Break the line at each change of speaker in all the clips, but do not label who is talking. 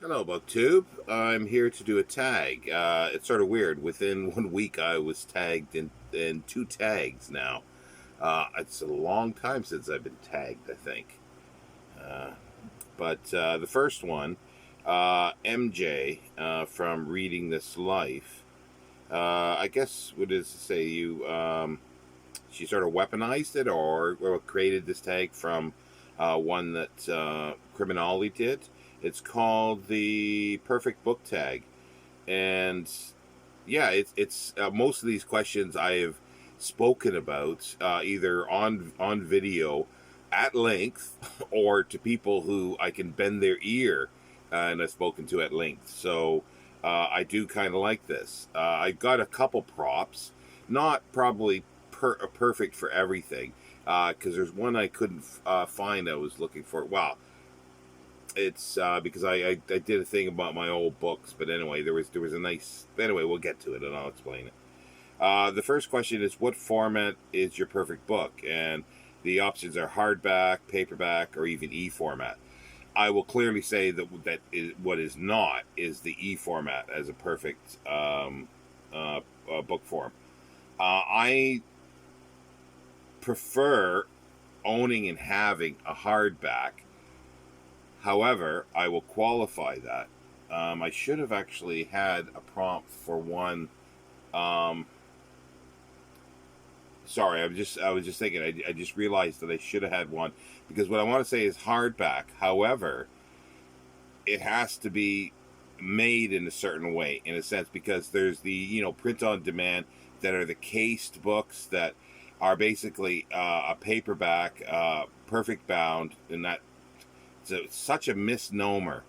Hello, BookTube. I'm here to do a tag. It's sort of weird. Within 1 week, I was tagged in two tags now. It's a long time since I've been tagged, I think. Uh, but the first one, MJ from Reading This Life, I guess what is to say she sort of weaponized it or created this tag from one that Criminology did. It's called the Perfect Book Tag, and yeah, it's most of these questions I have spoken about either on video at length or to people who I can bend their ear and I've spoken to at length. So I do kind of like this. I got a couple props, not probably perfect for everything, because there's one I couldn't find. I was looking for. Wow, it's because I did a thing about my old books, but anyway, there was a nice. Anyway, we'll get to it and I'll explain it. The first question is, what format is your perfect book? And the options are hardback, paperback, or even e format. I will clearly say that is, what is not is the e format as a perfect book form. I prefer owning and having a hardback. However, I will qualify that. I should have actually had a prompt for one. Um, Sorry, I was just thinking. I just realized that I should have had one because what I want to say is hardback. However, it has to be made in a certain way, in a sense, because there's the print on demand that are the cased books that are basically a paperback, perfect bound, and that it's such a misnomer.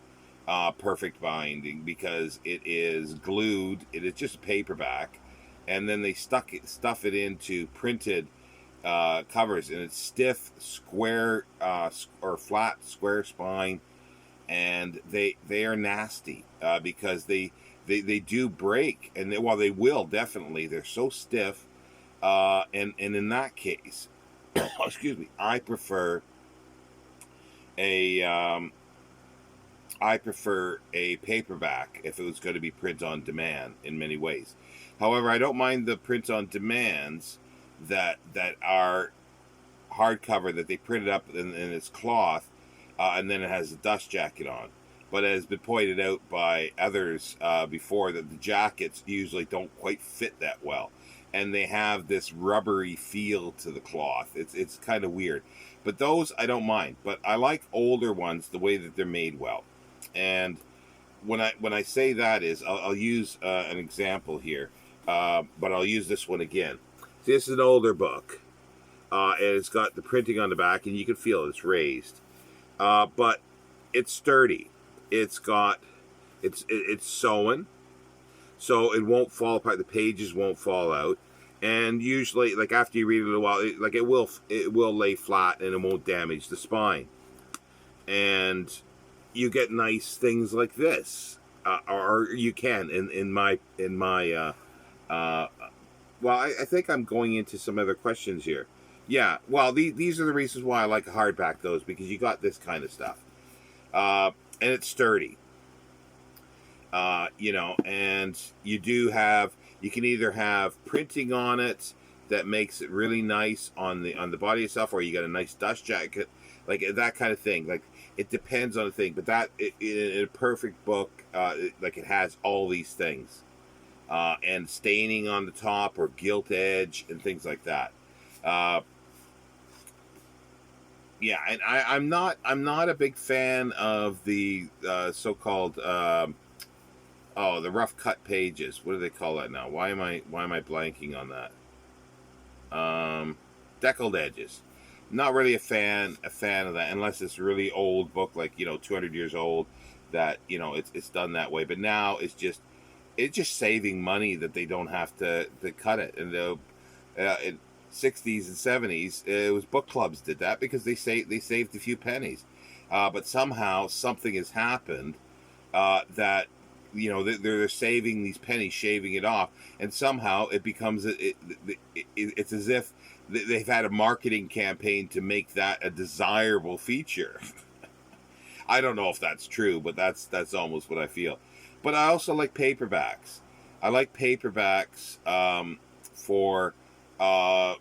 Perfect binding because it is glued. It is just a paperback, and then they stuff it into printed covers, and it's stiff, square or flat, square spine, and they are nasty because they do break, and they will definitely. They're so stiff, and in that case, excuse me, a I prefer a paperback if it was going to be print on demand in many ways. However, I don't mind the print on demands that are hardcover that they printed up in its cloth, and then it has a dust jacket on. But it has been pointed out by others before that the jackets usually don't quite fit that well, and they have this rubbery feel to the cloth. It's kind of weird, but those I don't mind. But I like older ones the way that they're made well. And when I say that is, I'll use an example here, but I'll use this one again. See, this is an older book, and it's got the printing on the back, and you can feel it's raised, but it's sturdy. It's got it's sewn, so it won't fall apart. The pages won't fall out, and usually, like after you read it a while, it will lay flat and it won't damage the spine. And you get nice things like this, or you can in my. Uh, well, I think I'm going into some other questions here. Yeah, well, these are the reasons why I like a hardback, those because you got this kind of stuff, and it's sturdy. And you can either have printing on it that makes it really nice on the body itself, or you got a nice dust jacket, like that kind of thing. Like it depends on the thing, but in a perfect book, like it has all these things, and staining on the top or gilt edge and things like that. Uh, yeah, and I'm not a big fan of the so-called the rough cut pages. What do they call that now? Why am I blanking on that? Deckled edges. Not really a fan of that unless it's really old book, like 200 years old, that it's done that way. But now it's just saving money that they don't have to cut it. And in 60s and 70s, it was book clubs did that because they saved a few pennies. But somehow something has happened that they're saving these pennies, shaving it off, and somehow it becomes it's as if they've had a marketing campaign to make that a desirable feature. I don't know if that's true, but that's almost what I feel. But I also like paperbacks. I like paperbacks for a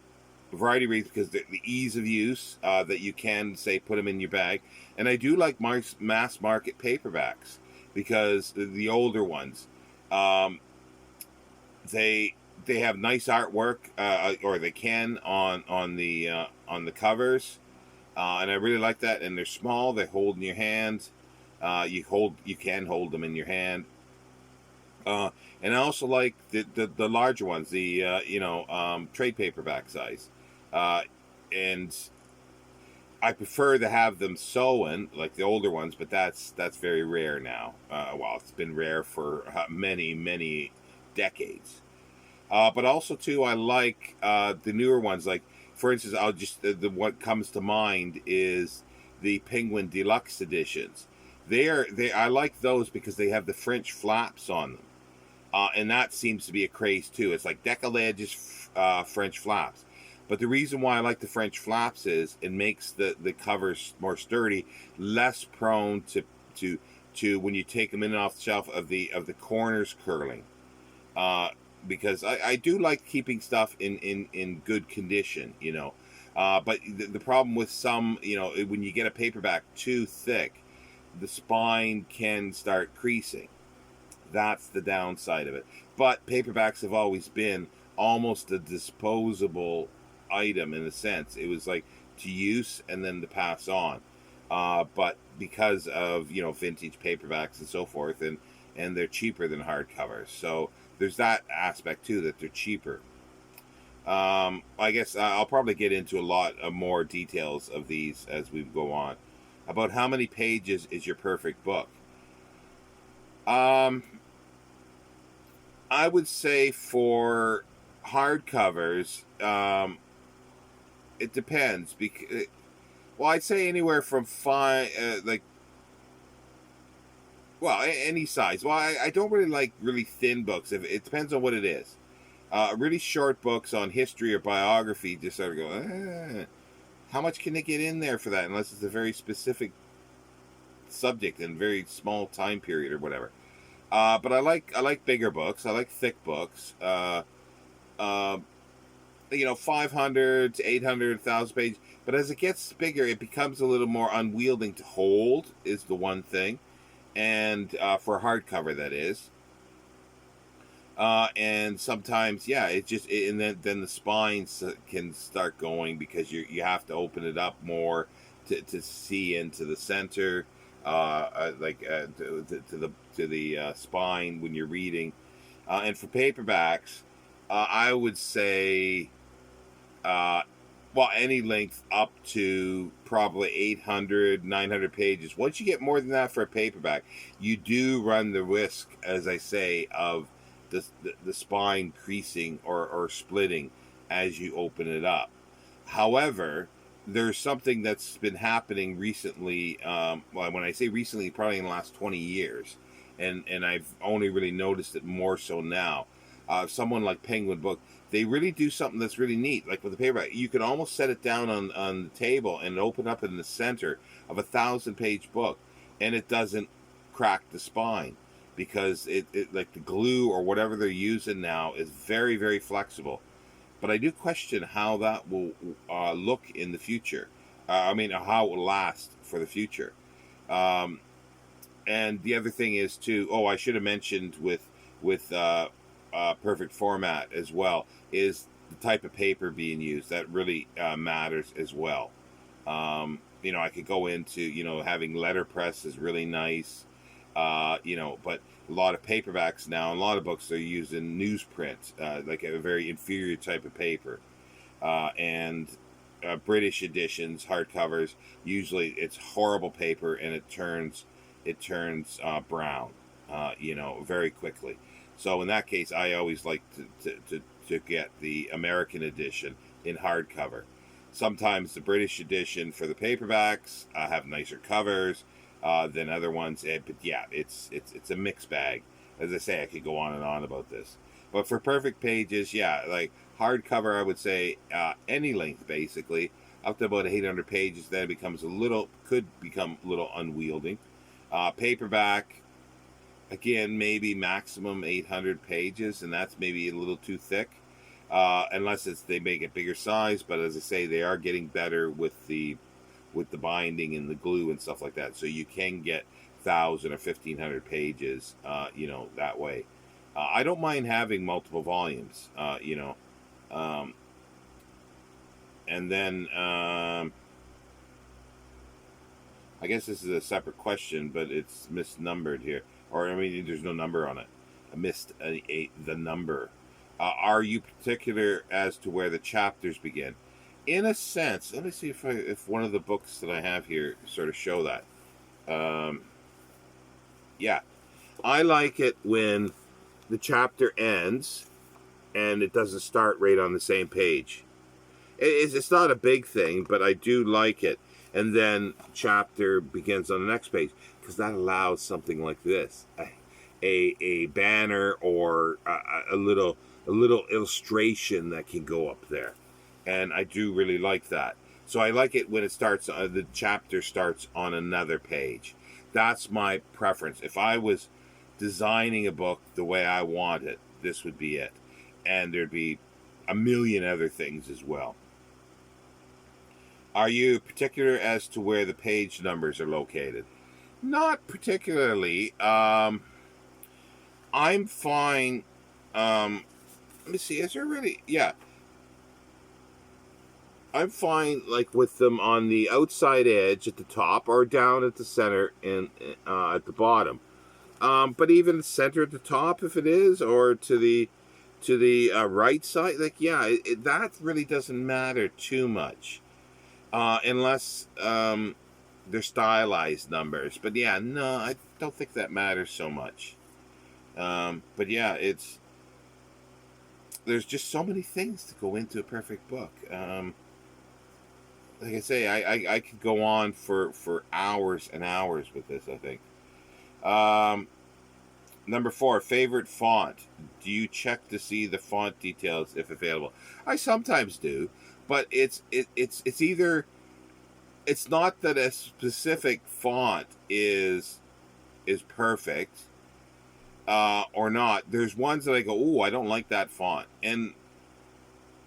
variety of reasons, because the ease of use, that you can, say, put them in your bag. And I do like mass market paperbacks, because the older ones, um, they have nice artwork, or they can, on the covers, and I really like that. And they're small; they hold in your hand. You can hold them in your hand. Uh, and I also like the larger ones, the trade paperback size, uh, and I prefer to have them sewn like the older ones, but that's very rare now. Well, it's been rare for many decades. But also too, I like the newer ones. Like, for instance, I'll just the what comes to mind is the Penguin Deluxe editions. They I like those because they have the French flaps on them, and that seems to be a craze too. It's like decollages, French flaps. But the reason why I like the French flaps is it makes the covers more sturdy, less prone to when you take them in and off the shelf, of the corners curling. Uh, because I do like keeping stuff in good condition, but the problem with some, when you get a paperback too thick, the spine can start creasing. That's the downside of it. But paperbacks have always been almost a disposable item, in a sense. It was like to use and then to pass on. But because of vintage paperbacks and so forth, and they're cheaper than hardcovers, so there's that aspect too, that they're cheaper. I guess I'll probably get into a lot of more details of these as we go on. About how many pages is your perfect book? Um, I would say for hardcovers, it depends. Because, well, I'd say anywhere from five, any size. Well, I don't really like really thin books. If it depends on what it is. Really short books on history or biography just sort of go, how much can they get in there for that? Unless it's a very specific subject and very small time period or whatever. But I like bigger books. I like thick books. Uh, 500 to 800, 1,000 pages. But as it gets bigger, it becomes a little more unwielding to hold, is the one thing. And for hardcover, that is. And sometimes, yeah, and then the spines can start going, because you have to open it up more to see into the center, to the spine when you're reading. And for paperbacks, I would say, uh, any length up to probably 800, 900 pages. Once you get more than that for a paperback, you do run the risk, as I say, of the spine creasing or splitting as you open it up. However, there's something that's been happening recently. When I say recently, probably in the last 20 years, and I've only really noticed it more so now. Someone like Penguin Book, they really do something that's really neat. Like with the paperback, you can almost set it down on the table and open up in the center of a 1,000-page book, and it doesn't crack the spine, because it like the glue or whatever they're using now is very, very flexible. But I do question how that will look in the future. How it will last for the future. Um, and the other thing is too. Oh, I should have mentioned with perfect format as well, is the type of paper being used. That really matters as well. I could go into having letterpress is really nice. But a lot of paperbacks now, and a lot of books are using newsprint, like a very inferior type of paper, and British editions, hardcovers. Usually, it's horrible paper, and it turns brown, very quickly. So in that case, I always like to get the American edition in hardcover. Sometimes the British edition for the paperbacks have nicer covers than other ones. But yeah, it's a mixed bag. As I say, I could go on and on about this. But for perfect pages, yeah, like hardcover, I would say any length basically, up to about 800 pages. Then it could become a little unwieldy. Paperback, again, maybe maximum 800 pages, and that's maybe a little too thick, unless they make it bigger size. But as I say, they are getting better with the binding and the glue and stuff like that, so you can get 1,000 or 1,500 pages, that way. I don't mind having multiple volumes, and then I guess this is a separate question, but it's misnumbered here. Or, I mean, there's no number on it. I missed the number. Are you particular as to where the chapters begin? In a sense, let me see if one of the books that I have here sort of show that. Yeah. I like it when the chapter ends and it doesn't start right on the same page. It's not a big thing, but I do like it. And then chapter begins on the next page, because that allows something like this, a banner or a little illustration that can go up there, and I do really like that. So I like it when it starts. The chapter starts on another page. That's my preference. If I was designing a book the way I want it, this would be it, and there'd be a million other things as well. Are you particular as to where the page numbers are located? Not particularly. I'm fine. Let me see. Is there really? Yeah. I'm fine, like, with them on the outside edge at the top or down at the center and at the bottom. But even the center at the top, if it is, or to the right side, like, yeah, that really doesn't matter too much. Unless they're stylized numbers. But yeah, no, I don't think that matters so much. But yeah, there's just so many things to go into a perfect book. Like I say, I could go on for hours and hours with this, I think. Number 4, favorite font. Do you check to see the font details if available? I sometimes do. But it's either, it's not that a specific font is perfect or not. There's ones that I go, oh, I don't like that font, and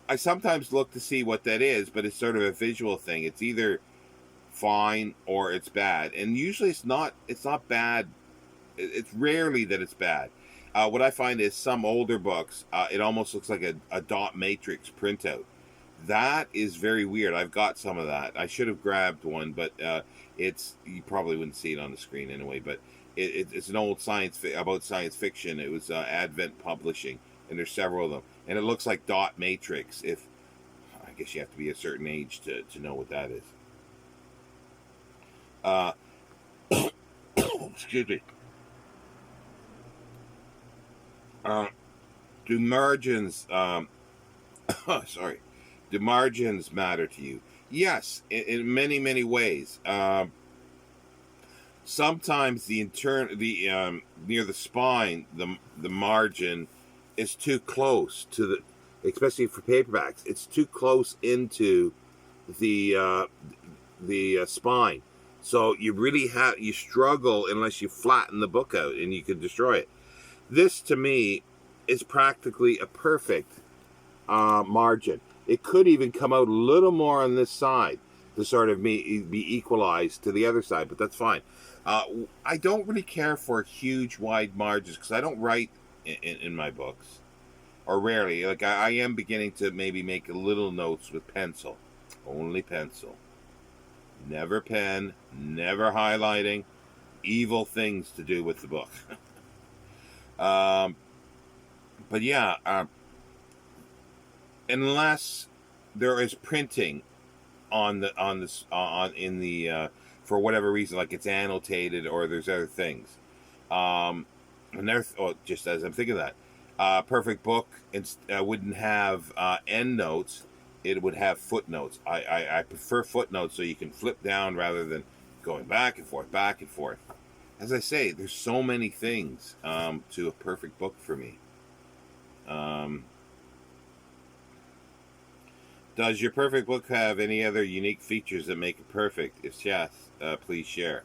I sometimes look to see what that is. But it's sort of a visual thing. It's either fine or it's bad, and usually it's not bad. It's rarely that it's bad. What I find is some older books, it almost looks like a dot matrix printout. That is very weird. I've got some of that. I should have grabbed one, but you probably wouldn't see it on the screen anyway. But it's an old about science fiction. It was Advent Publishing, and there's several of them, and it looks like dot matrix. I guess you have to be a certain age to know what that is. Excuse me. Do margins? Sorry. Do margins matter to you? Yes, in many, many ways. Sometimes the near the spine, the margin is too close to especially for paperbacks. It's too close into the spine, so you really you struggle unless you flatten the book out, and you can destroy it. This, to me, is practically a perfect margin. It could even come out a little more on this side to sort of be equalized to the other side, but that's fine. I don't really care for huge, wide margins because I don't write in my books, or rarely. Like, I am beginning to maybe make little notes with pencil. Only pencil. Never pen, never highlighting. Evil things to do with the book. But yeah, unless there is printing on for whatever reason, like it's annotated or there's other things. And there's, just as I'm thinking of that, perfect book wouldn't have end notes. It would have footnotes. I prefer footnotes so you can flip down rather than going back and forth, back and forth. As I say, there's so many things to a perfect book for me. Does your perfect book have any other unique features that make it perfect? If yes, please share.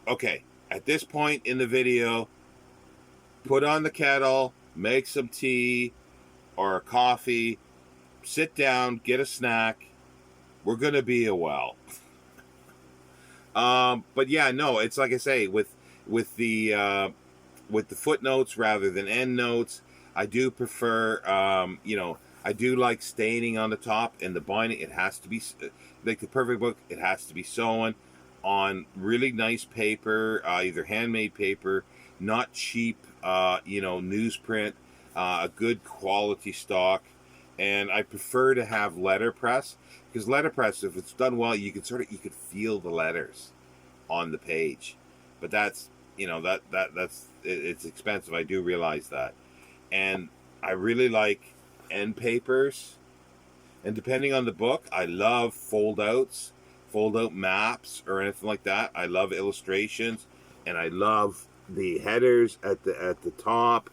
Okay, at this point in the video, put on the kettle, make some tea or a coffee, sit down, get a snack. We're gonna be a while. But yeah, no, it's like I say, with the footnotes rather than end notes. I do prefer, I do like staining on the top and the binding. It has to be like the perfect book. It has to be sewn on really nice paper, either handmade paper, not cheap, newsprint, a good quality stock. And I prefer to have letterpress, because letterpress, if it's done well, you could feel the letters on the page. But that's it's expensive. I do realize that. And I really like end papers. And depending on the book, I love fold out maps or anything like that. I love illustrations, and I love the headers at the top.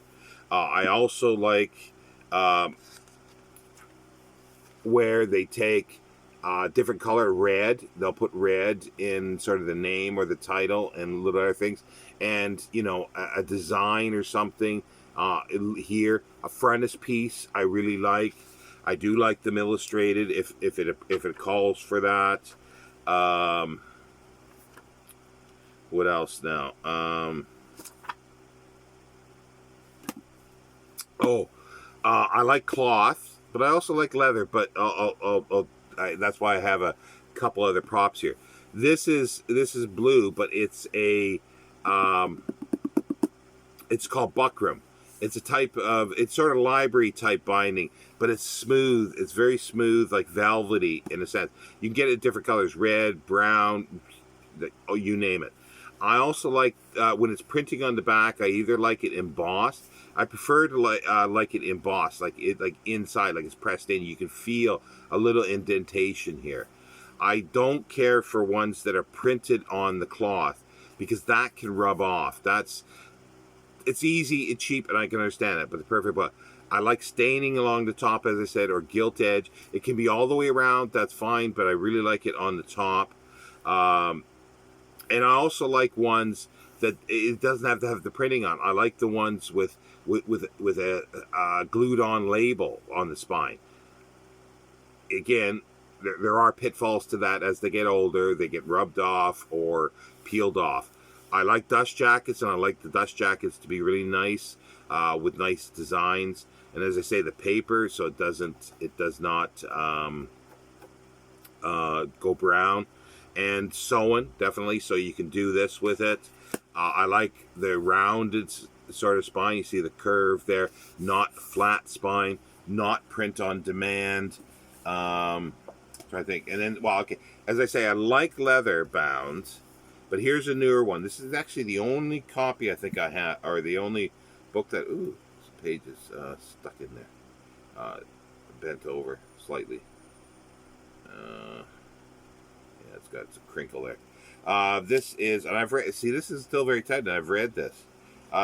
I also like where they take different color red. They'll put red in sort of the name or the title and little other things, and a design or something here. A frontispiece I really like. I do like them illustrated if it calls for that. What else now? I like cloth, but I also like leather. But that's why I have a couple other props here. This is blue, but it's it's called buckram. It's it's sort of library type binding, but it's smooth. It's very smooth, like velvety in a sense. You can get it in different colors: red, brown, you name it. I also like when it's printing on the back. I either like it embossed. I prefer to like it embossed, like inside, like it's pressed in. You can feel a little indentation here. I don't care for ones that are printed on the cloth, because that can rub off. It's easy, it's cheap, and I can understand it. But the perfect book, I like staining along the top, as I said, or gilt edge. It can be all the way around. That's fine, but I really like it on the top. And I also like ones that it doesn't have to have the printing on. I like the ones with a glued on label on the spine. Again, there are pitfalls to that. As they get older, they get rubbed off or peeled off. I like dust jackets, and I like the dust jackets to be really nice, with nice designs. And as I say, the paper, so it does not go brown. And sewn, definitely, so you can do this with it. I like the rounded sort of spine. You see the curve there, not flat spine, not print on demand. Trying to think. And then, okay. As I say, I like leather bound, but here's a newer one. This is actually the only copy I think I have, or the only book that, this page is stuck in there. Bent over slightly. Yeah, it's got some crinkle there. This is, and I've read, see, this is still very tight, and I've read this.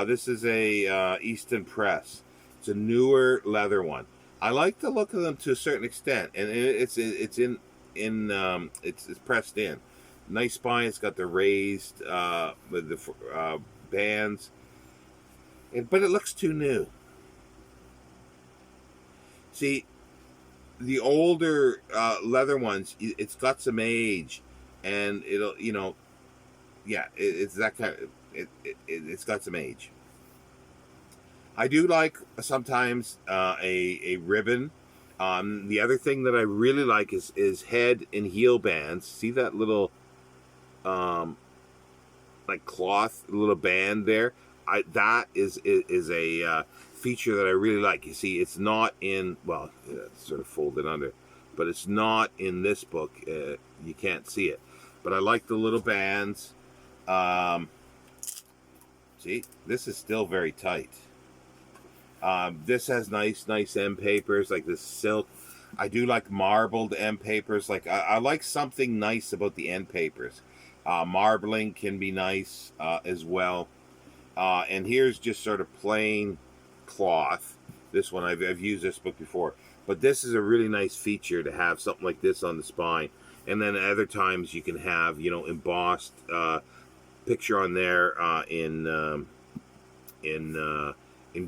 This is a Easton Press. It's a newer leather one. I like the look of them to a certain extent, and it's pressed in. Nice spine. It's got the raised with the bands, but it looks too new. See, the older leather ones, it's got some age, and it'll, it's that kind of, it's got some age. I do like sometimes a ribbon. The other thing that I really like is head and heel bands. See that little like cloth little band there? That is a feature that I really like. You see, it's not in, well, it's sort of folded under, but it's not in this book. You can't see it, but I like the little bands. See, this is still very tight. This has nice end papers, like this silk. I do like marbled end papers. Like I like something nice about the end papers. Marbling can be nice as well. And here's just sort of plain cloth. This one, I've used this book before, but this is a really nice feature to have something like this on the spine. And then at other times you can have, embossed picture on there in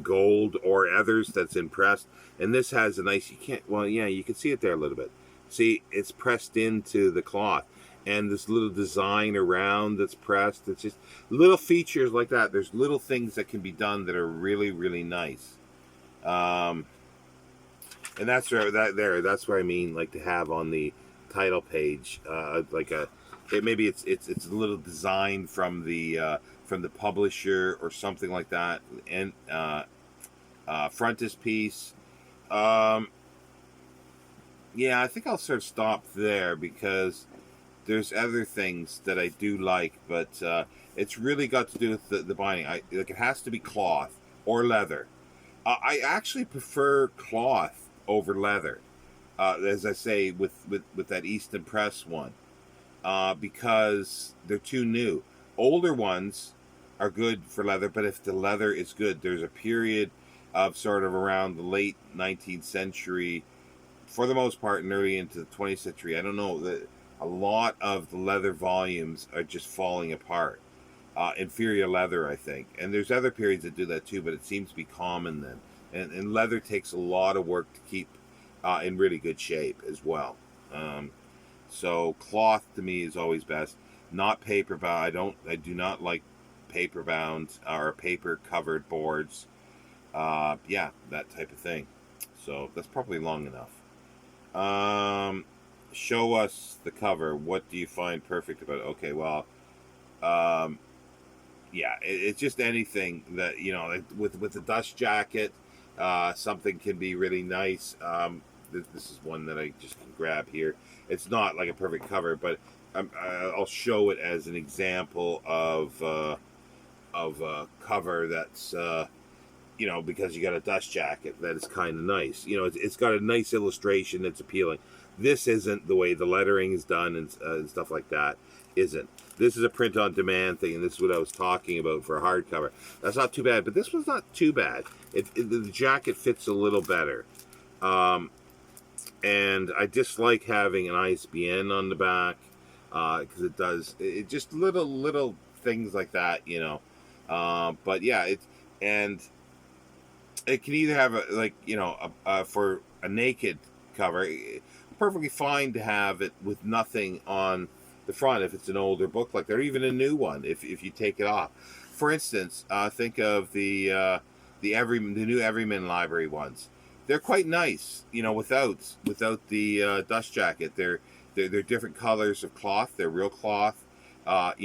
gold, or others that's impressed. And this has a nice, you can see it there a little bit. See, it's pressed into the cloth, and this little design around that's pressed. It's just little features like that. There's little things that can be done that are really, really nice. And that's where I mean, like, to have on the title page, maybe it's a little design from the publisher or something like that, and frontispiece. Yeah, I think I'll sort of stop there, because there's other things that I do like, but it's really got to do with the binding. It has to be cloth or leather. I actually prefer cloth over leather, as I say with that Easton Press one, because they're too new. Older ones are good for leather, but if the leather is good, there's a period of sort of around the late 19th century, for the most part, and early into the 20th century. I don't know, that a lot of the leather volumes are just falling apart. Inferior leather, I think. And there's other periods that do that too, but it seems to be common then. And leather takes a lot of work to keep in really good shape as well. So cloth to me is always best. Not paper bound. I do not like paper bound or paper covered boards. Yeah, that type of thing. So that's probably long enough. Show us the cover. What do you find perfect about it? Okay, well, yeah, it's just anything that, like with the dust jacket, something can be really nice. This is one that I just can grab here. It's not like a perfect cover, but I'll show it as an example of a cover that's because you got a dust jacket that is kind of nice. It's got a nice illustration that's appealing. This isn't the way the lettering is done, and stuff like that isn't. This is a print-on-demand thing, and this is what I was talking about for a hardcover. That's not too bad, but this was not too bad. The jacket fits a little better. And I dislike having an ISBN on the back, because it just little things like that, but yeah, it can either have for a naked cover, perfectly fine to have it with nothing on the front if it's an older book like that, or even a new one if you take it off. For instance, think of the new Everyman Library ones. They're quite nice, without the dust jacket. They're different colors of cloth. They're real cloth, and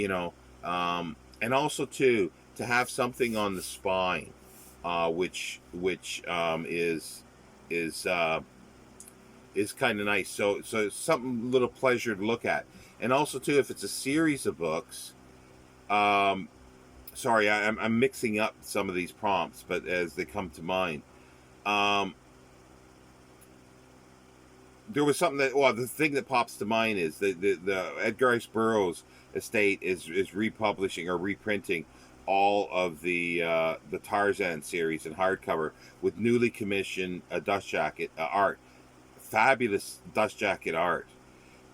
also too, to have something on the spine, which is kind of nice. So it's something little pleasure to look at. And also too, if it's a series of books, sorry, I'm mixing up some of these prompts, but as they come to mind, there was something the thing that pops to mind is the Edgar Rice Burroughs estate is republishing or reprinting all of the Tarzan series in hardcover with newly commissioned dust jacket art, fabulous dust jacket art.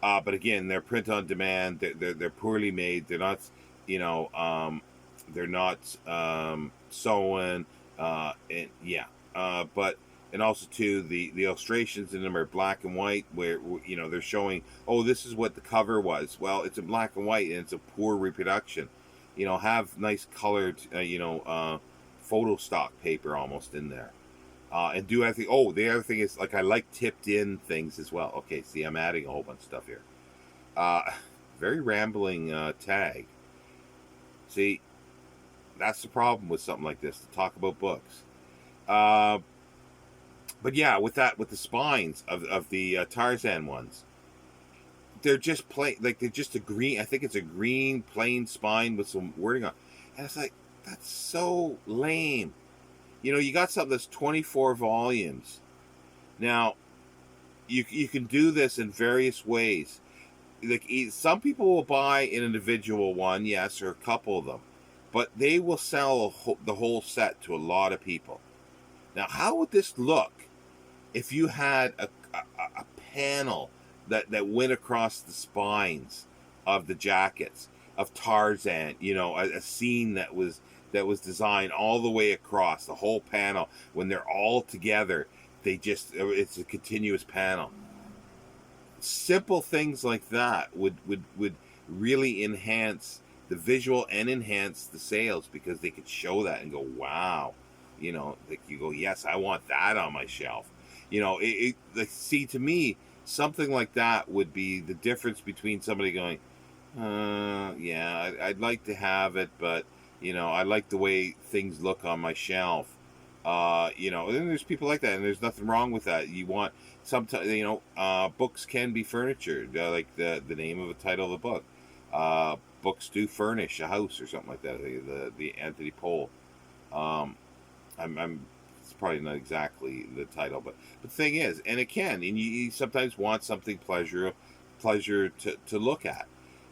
But again, they're print on demand. They're poorly made. They're not, sewn. And also too, the illustrations in them are black and white, where they're showing, this is what the cover was. Well, it's in black and white, and it's a poor reproduction. Have nice colored, photo stock paper almost in there. And do everything. The other thing is, I like tipped in things as well. Okay, see, I'm adding a whole bunch of stuff here. Very rambling tag. See, that's the problem with something like this, to talk about books. But yeah, with the spines of the Tarzan ones, they're just plain, they're just a green. I think it's a green plain spine with some wording on, and it's like, that's so lame. You got something that's 24 volumes. Now, you can do this in various ways. Some people will buy an individual one, yes, or a couple of them, but they will sell the whole set to a lot of people. Now, how would this look if you had a panel that went across the spines of the jackets of Tarzan? You know, a scene that was designed all the way across the whole panel. When they're all together, it's a continuous panel. Simple things like that would really enhance the visual and enhance the sales, because they could show that and go, wow, you know, like you go, yes, I want that on my shelf. You know, like, see, to me, something like that would be the difference between somebody going, yeah, I'd like to have it, but you know, I like the way things look on my shelf. You know, and there's people like that, and there's nothing wrong with that. You want sometimes, you know, books can be furniture, like the name of the title of the book. Books do furnish a house or something like that. The Anthony Pohl. Um, I'm it's probably not exactly the title, but the thing is, and it can, and you sometimes want something pleasure to look at,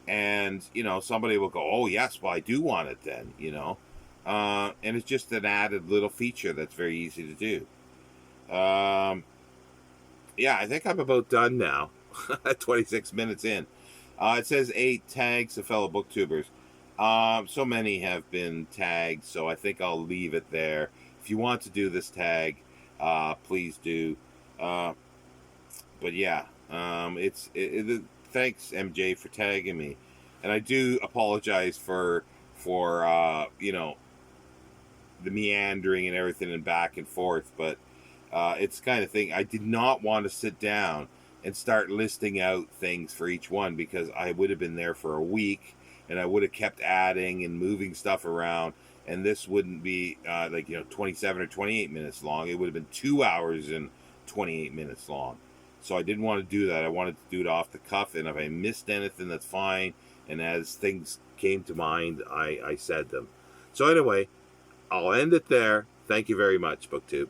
and you know, somebody will go, oh yes, well I do want it then, you know. And it's just an added little feature that's very easy to do. Yeah, I think I'm about done now. 26 minutes in. It says 8 tags to fellow booktubers. So many have been tagged, so I think I'll leave it there. If you want to do this tag, please do. But yeah, thanks MJ for tagging me, and I do apologize for you know, the meandering and everything and back and forth, but it's the kind of thing I did not want to sit down and start listing out things for each one, because I would have been there for a week and I would have kept adding and moving stuff around, and this wouldn't be like, you know, 27 or 28 minutes long. It would have been 2 hours and 28 minutes long. So I didn't want to do that. I wanted to do it off the cuff, and if I missed anything, that's fine. And as things came to mind, I said them. So anyway, I'll end it there. Thank you very much, BookTube.